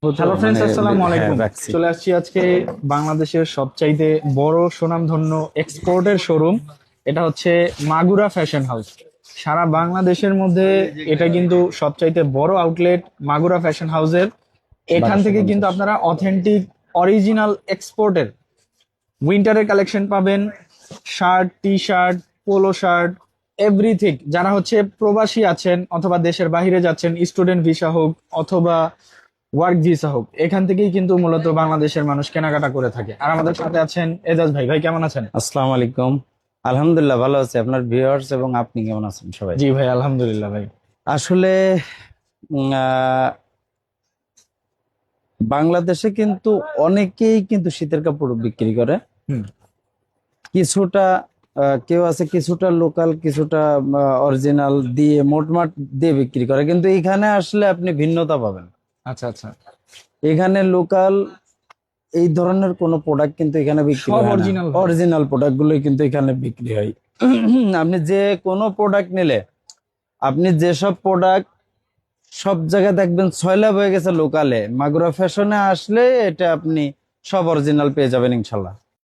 Hello friends, আসসালামু হ্যাঁ, আলাইকুম। রাখছি। চলে আসছি আজকে বাংলাদেশের সবচাইতে বড় সুনামধন্য এক্সপোর্টের শোরুম। এটা হচ্ছে মাগুরা ফ্যাশন হাউস। সারা বাংলাদেশের মধ্যে এটা কিন্তু সবচাইতে বড় আউটলেট মাগুরা ফ্যাশন হাউসের। এখান থেকে কিন্তু 1250। আপনারা অথেন্টিক অরিজিনাল এক্সপোর্টের উইন্টারের কালেকশন পাবেন। Shirt, T shirt, polo shirt, everything. যারা হচ্ছে প্রবাসী আছেন অথবা দেশের বাইরে যাচ্ছেন, স্টুডেন্ট ভিসা হোক অথবা ওয়ার্ক ভিসা হোক, এখান থেকেই কিন্তু মূলত বাংলাদেশের মানুষ কেনাকাটা করে থাকে। আর আমাদের সাথে আছেন এজাজ ভাই। ভাই কেমন আছেন? আসসালামু আলাইকুম। আলহামদুলিল্লাহ ভালো আছি। আপনার ভিউয়ার্স এবং আপনি কেমন আছেন সবাই? জি ভাই, আলহামদুলিল্লাহ ভাই। আসলে বাংলাদেশে কিন্তু অনেকেই কিন্তু শীতের কাপড় বিক্রি করে। হুম। কিছুটা কেউ আছে কিছুটা লোকাল, কিছুটা অরিজিনাল দিয়ে মোটমাট দিয়ে বিক্রি করে, কিন্তু এখানে আসলে আপনি ভিন্নতা পাবেন। আচ্ছা আচ্ছা। এখানে লোকাল এই ধরনের কোনো প্রোডাক্ট কিন্তু এখানে বিক্রি সব হয় না। অরিজিনাল ভাই। অরিজিনাল প্রোডাক্ট গুলোই কিন্তু এখানে বিক্রি হয়। আপনি যে কোনো প্রোডাক্ট নিলে, আপনি যেসব প্রোডাক্ট সব জায়গায় দেখবেন সয়লাব হয়ে গেছে লোকালে, মাগুরা ফ্যাশনে আসলে এটা আপনি সব অরিজিনাল পেয়ে যাবেন ইনশাল্লাহ।